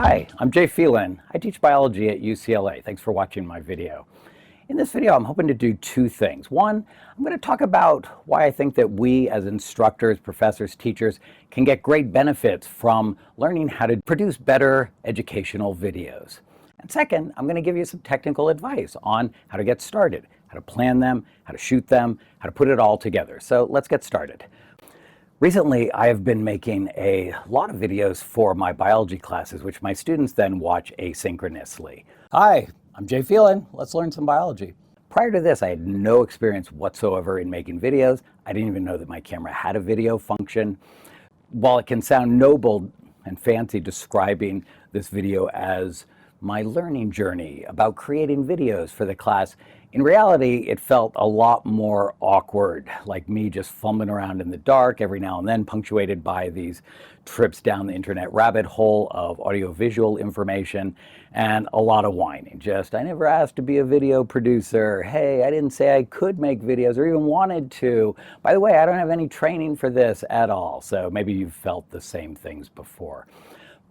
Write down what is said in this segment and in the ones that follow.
Hi, I'm Jay Phelan. I teach biology at UCLA. Thanks for watching my video. In this video, I'm hoping to do two things. One, I'm going to talk about why I think that we as instructors, professors, teachers can get great benefits from learning how to produce better educational videos. And second, I'm going to give you some technical advice on how to get started, how to plan them, how to shoot them, how to put it all together. So let's get started. Recently, I have been making a lot of videos for my biology classes, which my students then watch asynchronously. Hi, I'm Jay Phelan. Let's learn some biology. Prior to this, I had no experience whatsoever in making videos. I didn't even know that my camera had a video function. While it can sound noble and fancy describing this video as my learning journey about creating videos for the class, in reality, it felt a lot more awkward, like me just fumbling around in the dark every now and then, punctuated by these trips down the internet rabbit hole of audiovisual information and a lot of whining. I never asked to be a video producer. Hey, I didn't say I could make videos or even wanted to. By the way, I don't have any training for this at all. So maybe you've felt the same things before.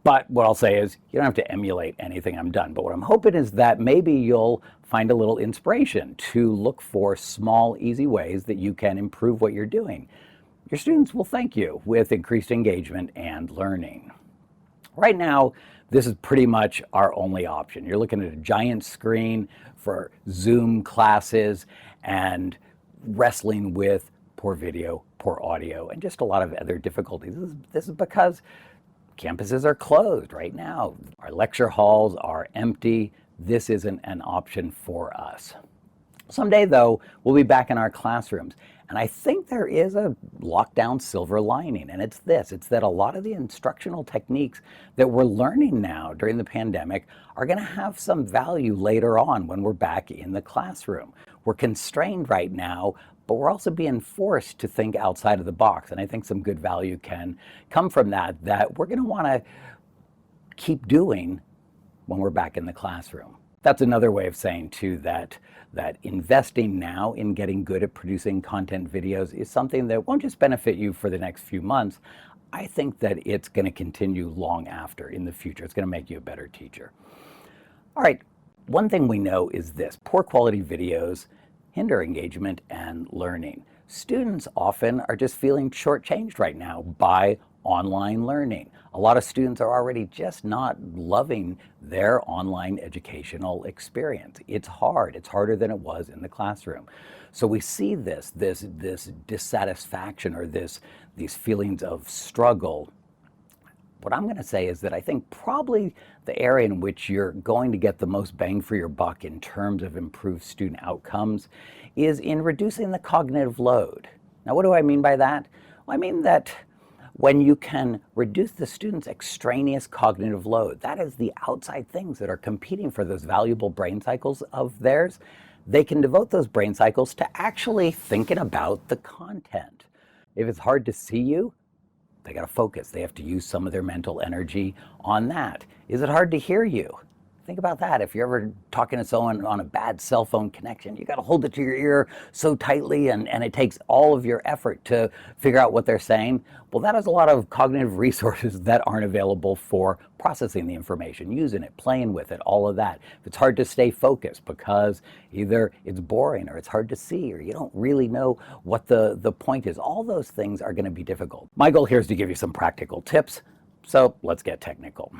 But what I'll say is you don't have to emulate anything I'm done. But what I'm hoping is that maybe you'll find a little inspiration to look for small, easy ways that you can improve what you're doing. Your students will thank you with increased engagement and learning. Right now, this is pretty much our only option. You're looking at a giant screen for Zoom classes and wrestling with poor video, poor audio, and just a lot of other difficulties. This is because campuses are closed right now. Our lecture halls are empty. This isn't an option for us. Someday, though, we'll be back in our classrooms. And I think there is a lockdown silver lining, and it's this. It's that a lot of the instructional techniques that we're learning now during the pandemic are going to have some value later on when we're back in the classroom. We're constrained right now, but we're also being forced to think outside of the box. And I think some good value can come from that we're going to want to keep doing when we're back in the classroom. That's another way of saying, too, that investing now in getting good at producing content videos is something that won't just benefit you for the next few months. I think that it's going to continue long after in the future. It's going to make you a better teacher. All right, one thing we know is this: poor quality videos hinder engagement and learning. Students often are just feeling shortchanged right now by online learning. A lot of students are already just not loving their online educational experience. It's hard. It's harder than it was in the classroom. So we see this dissatisfaction or these feelings of struggle. What I'm going to say is that I think probably the area in which you're going to get the most bang for your buck in terms of improved student outcomes is in reducing the cognitive load. Now, what do I mean by that? Well, I mean that when you can reduce the student's extraneous cognitive load, that is the outside things that are competing for those valuable brain cycles of theirs, they can devote those brain cycles to actually thinking about the content. If it's hard to see you, they got to focus. They have to use some of their mental energy on that. Is it hard to hear you? Think about that. If you're ever talking to someone on a bad cell phone connection, you got to hold it to your ear so tightly and it takes all of your effort to figure out what they're saying. Well, that has a lot of cognitive resources that aren't available for processing the information, using it, playing with it, all of that. If it's hard to stay focused because either it's boring or it's hard to see or you don't really know what the point is, all those things are going to be difficult. My goal here is to give you some practical tips, so let's get technical.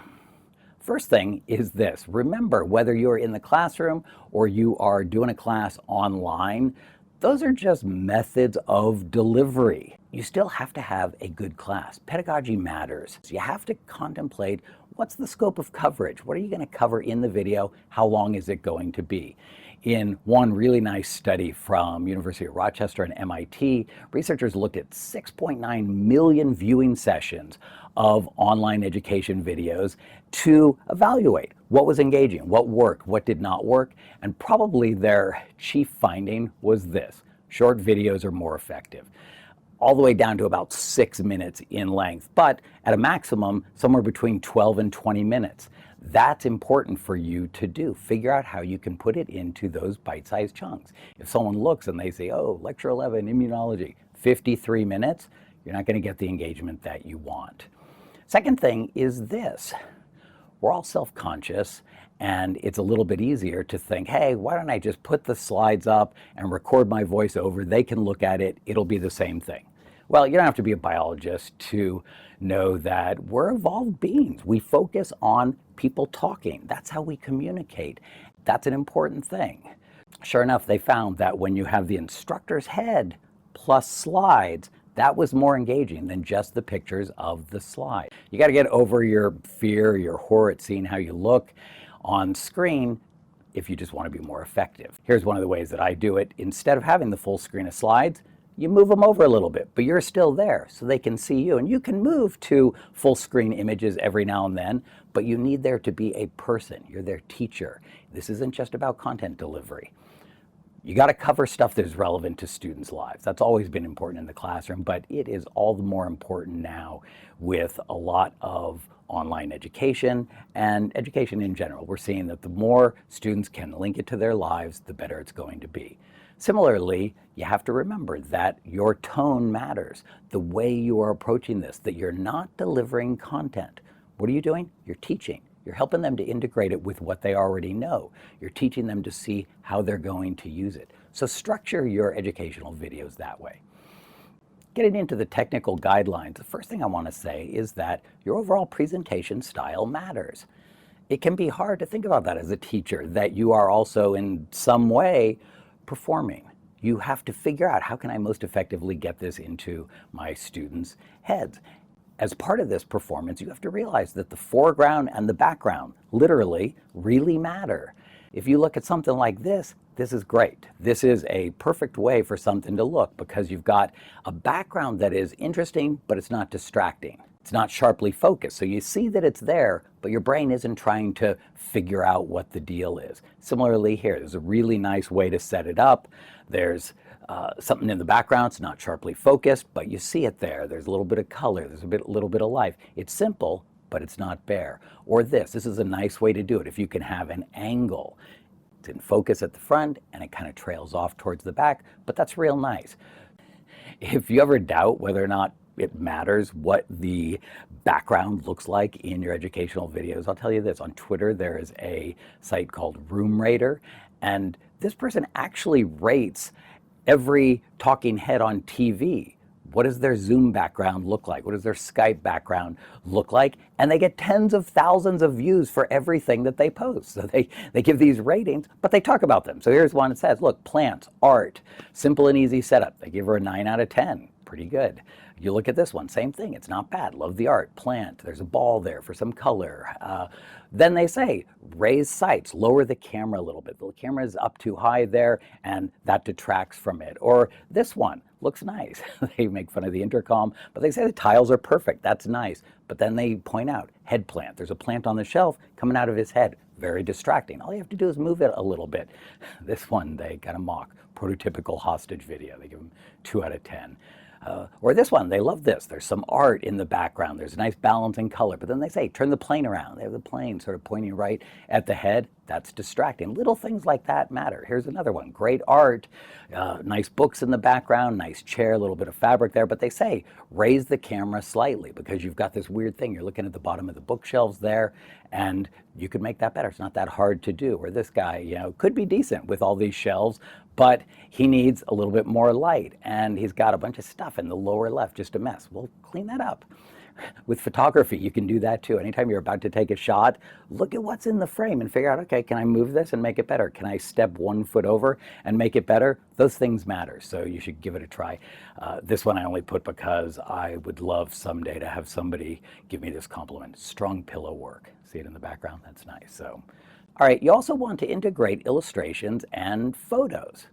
First thing is this: remember, whether you're in the classroom or you are doing a class online, those are just methods of delivery. You still have to have a good class. Pedagogy matters. So you have to contemplate, what's the scope of coverage? What are you going to cover in the video? How long is it going to be? In one really nice study from University of Rochester and MIT, researchers looked at 6.9 million viewing sessions of online education videos to evaluate what was engaging, what worked, what did not work, and probably their chief finding was this: short videos are more effective. All the way down to about 6 minutes in length, but at a maximum somewhere between 12 and 20 minutes. That's important for you to do. Figure out how you can put it into those bite-sized chunks. If someone looks and they say, oh, lecture 11, immunology, 53 minutes, you're not going to get the engagement that you want. Second thing is this: we're all self-conscious, and it's a little bit easier to think, hey, why don't I just put the slides up and record my voice over? They can look at it. It'll be the same thing. Well, you don't have to be a biologist to know that we're evolved beings. We focus on people talking. That's how we communicate. That's an important thing. Sure enough, they found that when you have the instructor's head plus slides, that was more engaging than just the pictures of the slide. You got to get over your fear, your horror at seeing how you look on screen if you just want to be more effective. Here's one of the ways that I do it. Instead of having the full screen of slides, you move them over a little bit, but you're still there so they can see you. And you can move to full screen images every now and then, but you need there to be a person. You're their teacher. This isn't just about content delivery. You got to cover stuff that is relevant to students' lives. That's always been important in the classroom, but it is all the more important now with a lot of online education and education in general. We're seeing that the more students can link it to their lives, the better it's going to be. Similarly, you have to remember that your tone matters, the way you are approaching this, that you're not delivering content. What are you doing? You're teaching. You're helping them to integrate it with what they already know. You're teaching them to see how they're going to use it. So structure your educational videos that way. Getting into the technical guidelines, the first thing I want to say is that your overall presentation style matters. It can be hard to think about that as a teacher, that you are also in some way performing. You have to figure out, how can I most effectively get this into my students' heads? As part of this performance, you have to realize that the foreground and the background literally really matter. If you look at something like this is great. This is a perfect way for something to look because you've got a background that is interesting, but it's not distracting. It's not sharply focused. So you see that it's there, but your brain isn't trying to figure out what the deal is. Similarly here, there's a really nice way to set it up. There's something in the background. It's not sharply focused, but you see it there. There's a little bit of color. There's a little bit of life. It's simple, but it's not bare. Or this is a nice way to do it. If you can have an angle, it's in focus at the front and it kind of trails off towards the back, but that's real nice. If you ever doubt whether or not it matters what the background looks like in your educational videos, I'll tell you this. On Twitter, there is a site called Room Rater, and this person actually rates every talking head on TV. What does their Zoom background look like? What does their Skype background look like? And they get tens of thousands of views for everything that they post. So they give these ratings, but they talk about them. So here's one that says, look, plants, art, simple and easy setup. They give her a 9 out of 10. Pretty good. You look at this one, same thing. It's not bad. Love the art. Plant. There's a ball there for some color. Then they say, raise sights, lower the camera a little bit. The camera is up too high there, and that detracts from it. Or this one looks nice. They make fun of the intercom, but they say the tiles are perfect. That's nice. But then they point out, head plant. There's a plant on the shelf coming out of his head. Very distracting. All you have to do is move it a little bit. This one, they kind of mock. Prototypical hostage video. They give them 2 out of 10. Or this one, they love this. There's some art in the background. There's a nice balance in color. But then they say, turn the plane around. They have the plane sort of pointing right at the head. That's distracting. Little things like that matter. Here's another one. Great art, nice books in the background, nice chair, a little bit of fabric there. But they say, raise the camera slightly because you've got this weird thing. You're looking at the bottom of the bookshelves there, and you could make that better. It's not that hard to do. Or this guy, could be decent with all these shelves, but he needs a little bit more light, and he's got a bunch of stuff in the lower left, just a mess. Well, clean that up. With photography, you can do that too. Anytime you're about to take a shot, look at what's in the frame and figure out, okay, can I move this and make it better? Can I step 1 foot over and make it better? Those things matter, so you should give it a try. This one I only put because I would love someday to have somebody give me this compliment. Strong pillow work. See it in the background? That's nice. So, all right, you also want to integrate illustrations and photos.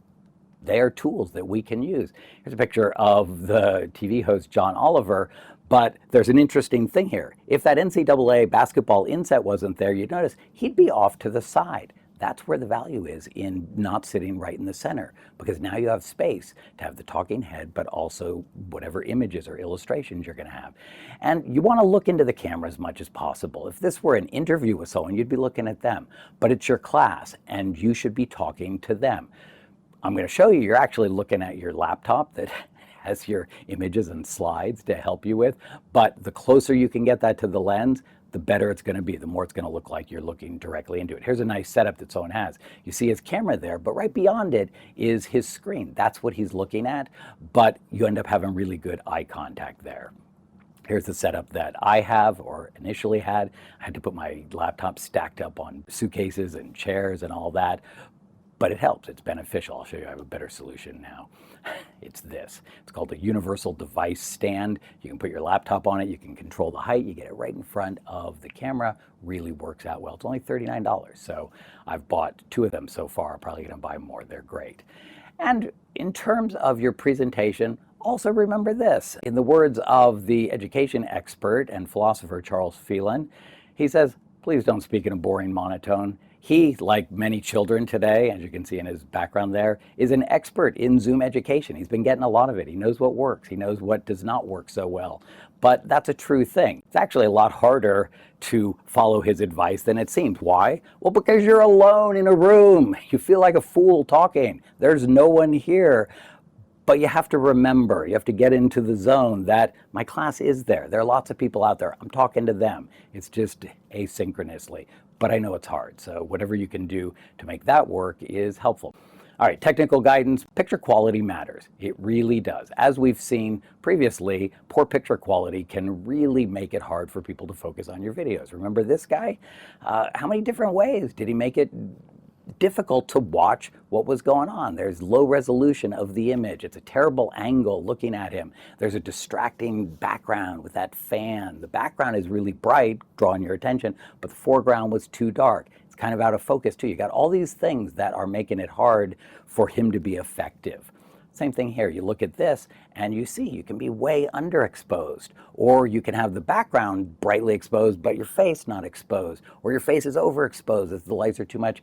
They are tools that we can use. Here's a picture of the TV host John Oliver, but there's an interesting thing here. If that NCAA basketball inset wasn't there, you'd notice he'd be off to the side. That's where the value is in not sitting right in the center, because now you have space to have the talking head, but also whatever images or illustrations you're going to have. And you want to look into the camera as much as possible. If this were an interview with someone, you'd be looking at them, but it's your class and you should be talking to them. I'm going to show you, you're actually looking at your laptop that has your images and slides to help you with, but the closer you can get that to the lens, the better it's going to be, the more it's going to look like you're looking directly into it. Here's a nice setup that someone has. You see his camera there, but right beyond it is his screen. That's what he's looking at, but you end up having really good eye contact there. Here's the setup that I have, or initially had. I had to put my laptop stacked up on suitcases and chairs and all that, but it helps. It's beneficial. I'll show you I have a better solution now. It's this. It's called a universal device stand. You can put your laptop on it. You can control the height. You get it right in front of the camera. Really works out well. It's only $39. So I've bought 2 of them so far. I'm probably going to buy more. They're great. And in terms of your presentation, also remember this. In the words of the education expert and philosopher Jay Phelan, he says, please don't speak in a boring monotone. He, like many children today, as you can see in his background there, is an expert in Zoom education. He's been getting a lot of it. He knows what works. He knows what does not work so well. But that's a true thing. It's actually a lot harder to follow his advice than it seems. Why? Well, because you're alone in a room. You feel like a fool talking. There's no one here. But you have to remember, you have to get into the zone that my class is there. There are lots of people out there. I'm talking to them. It's just asynchronously. But I know it's hard. So whatever you can do to make that work is helpful. All right, technical guidance. Picture quality matters. It really does. As we've seen previously, poor picture quality can really make it hard for people to focus on your videos. Remember this guy? How many different ways did he make it difficult to watch what was going on? There's low resolution of the image. It's a terrible angle looking at him. There's a distracting background with that fan. The background is really bright, drawing your attention, but the foreground was too dark. It's kind of out of focus too. You got all these things that are making it hard for him to be effective. Same thing here. You look at this and you see you can be way underexposed, or you can have the background brightly exposed but your face not exposed, or your face is overexposed if the lights are too much.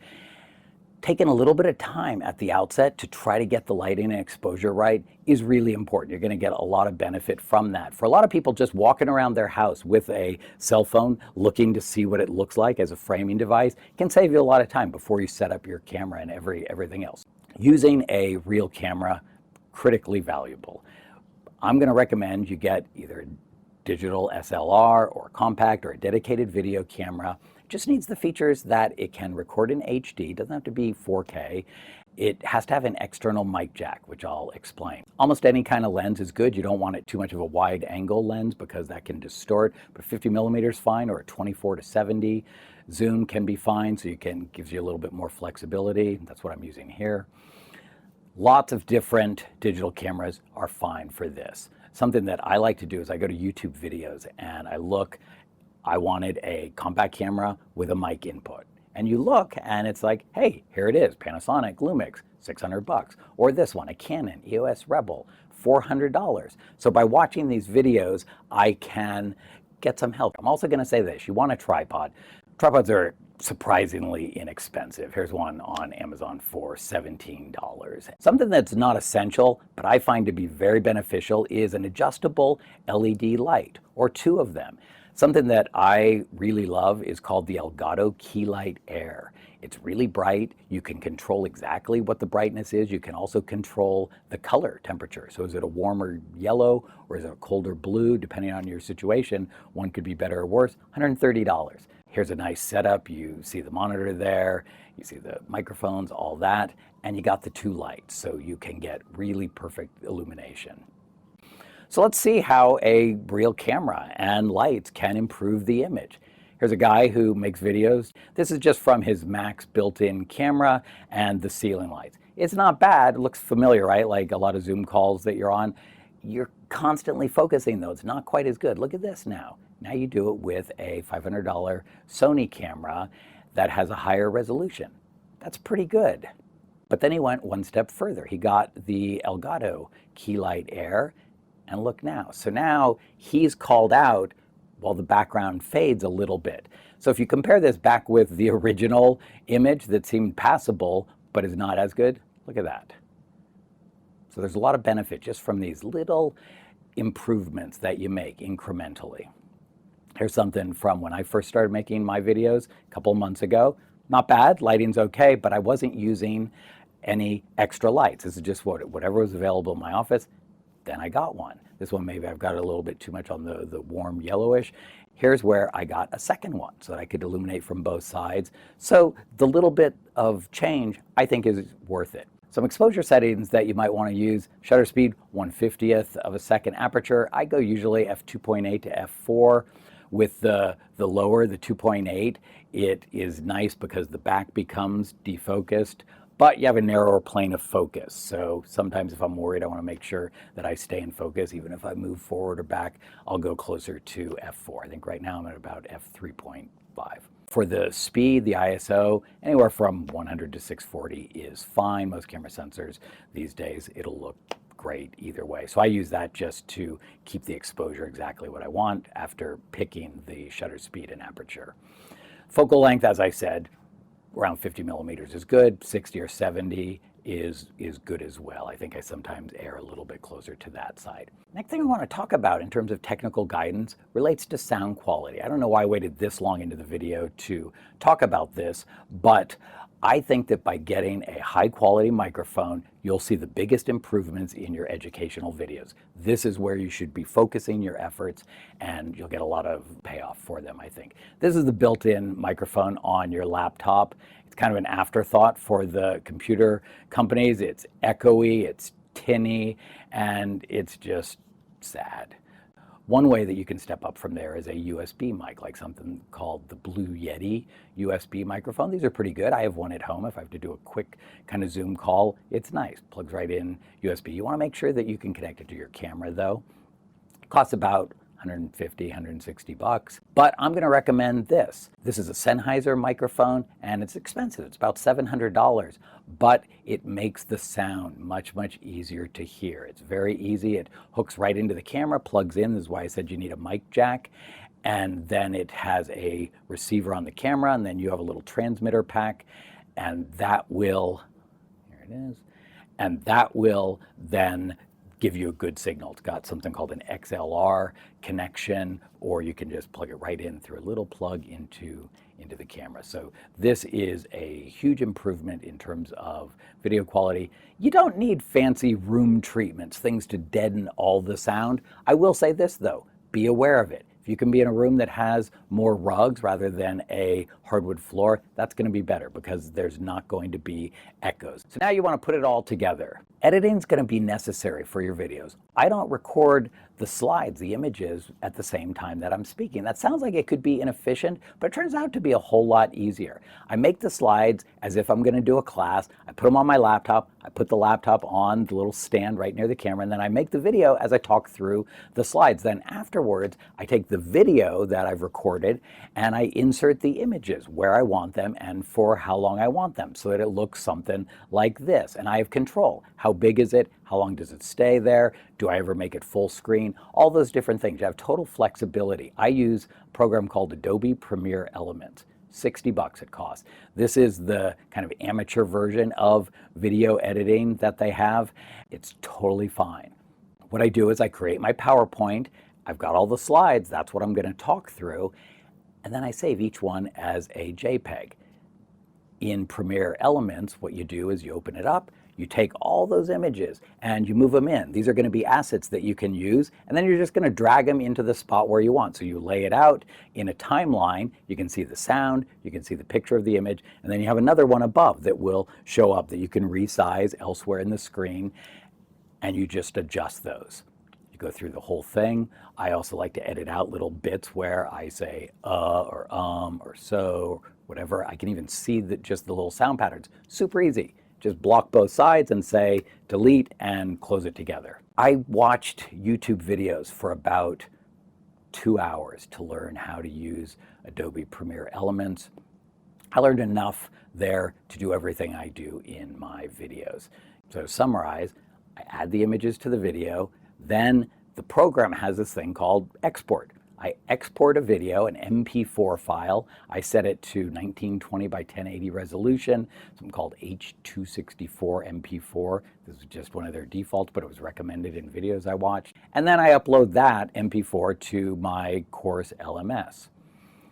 Taking a little bit of time at the outset to try to get the lighting and exposure right is really important. You're going to get a lot of benefit from that. For a lot of people, just walking around their house with a cell phone looking to see what it looks like as a framing device can save you a lot of time before you set up your camera and everything else. Using a real camera, critically valuable. I'm going to recommend you get either a digital SLR or compact or a dedicated video camera. Just needs the features that it can record in HD, doesn't have to be 4K. It has to have an external mic jack, which I'll explain. Almost any kind of lens is good. You don't want it too much of a wide angle lens because that can distort, but 50 millimeters fine, or a 24 to 70. Zoom can be fine, so gives you a little bit more flexibility. That's what I'm using here. Lots of different digital cameras are fine for this. Something that I like to do is I go to YouTube videos and I wanted a compact camera with a mic input. And you look and it's like, hey, here it is, Panasonic Lumix, $600. Or this one, a Canon EOS Rebel, $400. So by watching these videos, I can get some help. I'm also gonna say this, you want a tripod. Tripods are surprisingly inexpensive. Here's one on Amazon for $17. Something that's not essential, but I find to be very beneficial is an adjustable LED light, or 2 of them. Something that I really love is called the Elgato Key Light Air. It's really bright. You can control exactly what the brightness is. You can also control the color temperature. So is it a warmer yellow or is it a colder blue? Depending on your situation, one could be better or worse. $130. Here's a nice setup. You see the monitor there. You see the microphones, all that. And you got the 2 lights, so you can get really perfect illumination. So let's see how a real camera and lights can improve the image. Here's a guy who makes videos. This is just from his Max built-in camera and the ceiling lights. It's not bad. It looks familiar, right? Like a lot of Zoom calls that you're on. You're constantly focusing though. It's not quite as good. Look at this now. Now you do it with a $500 Sony camera that has a higher resolution. That's pretty good. But then he went one step further. He got the Elgato Key Light Air. And look now. So now he's called out while the background fades a little bit. So if you compare this back with the original image that seemed passable but is not as good, look at that. So there's a lot of benefit just from these little improvements that you make incrementally. Here's something from when I first started making my videos a couple months ago. Not bad, lighting's okay, but I wasn't using any extra lights. This is just whatever was available in my office. then I got one. This one, maybe I've got a little bit too much on the warm yellowish. Here's where I got a second one so that I could illuminate from both sides. So the little bit of change, I think, is worth it. Some exposure settings that you might want to use: shutter speed, 1/50th of a second aperture. I go usually f2.8 to f4. With the lower, the 2.8, it is nice because the back becomes defocused, but you have a narrower plane of focus. So sometimes if I'm worried, I want to make sure that I stay in focus. Even if I move forward or back, I'll go closer to f4. I think right now I'm at about f3.5. For the speed, the ISO, anywhere from 100 to 640 is fine. Most camera sensors these days, it'll look great either way. So I use that just to keep the exposure exactly what I want after picking the shutter speed and aperture. Focal length, as I said, around 50 millimeters is good. 60 or 70 is good as well. I think I sometimes err a little bit closer to that side. Next thing I want to talk about in terms of technical guidance relates to sound quality. I don't know why I waited this long into the video to talk about this, but I think that by getting a high quality microphone, you'll see the biggest improvements in your educational videos. This is where you should be focusing your efforts, and you'll get a lot of payoff for them, I think. This is the built-in microphone on your laptop. It's kind of an afterthought for the computer companies. It's echoey, it's tinny, and it's just sad. One way that you can step up from there is a USB mic, like something called the Blue Yeti USB microphone. These are pretty good. I have one at home. If I have to do a quick kind of Zoom call, it's nice. Plugs right in USB. You want to make sure that you can connect it to your camera, though. It costs about 150, 160 bucks, but I'm going to recommend this. This is a Sennheiser microphone, and it's expensive. It's about $700, but it makes the sound much, much easier to hear. It's very easy. It hooks right into the camera, plugs in. This is why I said you need a mic jack, and then it has a receiver on the camera, and then you have a little transmitter pack, and that will, here it is, and that will then give you a good signal. It's got something called an XLR connection, or you can just plug it right in through a little plug into the camera. So this is a huge improvement in terms of video quality. You don't need fancy room treatments, things to deaden all the sound. I will say this though, be aware of it. If you can be in a room that has more rugs rather than a hardwood floor, that's going to be better because there's not going to be echoes. So now you want to put it all together. Editing is going to be necessary for your videos. I don't record the slides, the images, at the same time that I'm speaking. That sounds like it could be inefficient, but it turns out to be a whole lot easier. I make the slides as if I'm going to do a class. I put them on my laptop. I put the laptop on the little stand right near the camera, and then I make the video as I talk through the slides. Then afterwards, I take the video that I've recorded and I insert the images where I want them and for how long I want them so that it looks something like this. And I have control. How big is it? How long does it stay there? Do I ever make it full screen? All those different things. You have total flexibility. I use a program called Adobe Premiere Elements. 60 bucks it costs. This is the kind of amateur version of video editing that they have. It's totally fine. What I do is I create my PowerPoint. I've got all the slides. That's what I'm going to talk through. And then I save each one as a JPEG. In Premiere Elements, what you do is you open it up, you take all those images and you move them in. These are going to be assets that you can use, and then you're just going to drag them into the spot where you want. So you lay it out in a timeline. You can see the sound, you can see the picture of the image, and then you have another one above that will show up that you can resize elsewhere in the screen, and you just adjust those. You go through the whole thing. I also like to edit out little bits where I say or so, whatever. I can even see just the little sound patterns. Super easy. Just block both sides and say delete and close it together. I watched YouTube videos for about 2 hours to learn how to use Adobe Premiere Elements. I learned enough there to do everything I do in my videos. So to summarize, I add the images to the video, then the program has this thing called export. I export a video, an MP4 file. I set it to 1920 by 1080 resolution, something called H264 MP4. This is just one of their defaults, but it was recommended in videos I watched. And then I upload that MP4 to my course LMS.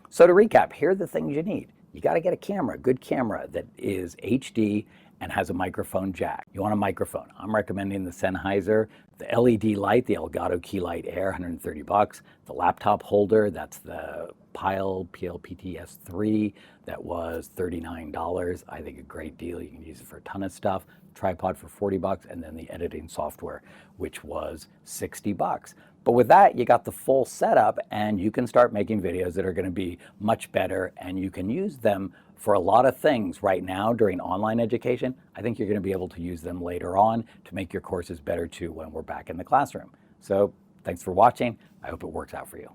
So to recap, here are the things you need. You got to get a camera, a good camera that is HD and has a microphone jack. You want a microphone. I'm recommending the Sennheiser, the LED light, the Elgato Key Light Air, 130 bucks. The laptop holder, that's the Pile PLPTS3, that was $39. I think a great deal. You can use it for a ton of stuff. Tripod for 40 bucks, and then the editing software, which was 60 bucks. But with that, you got the full setup, and you can start making videos that are going to be much better, and you can use them for a lot of things right now during online education. I think you're going to be able to use them later on to make your courses better too when we're back in the classroom. So thanks for watching. I hope it works out for you.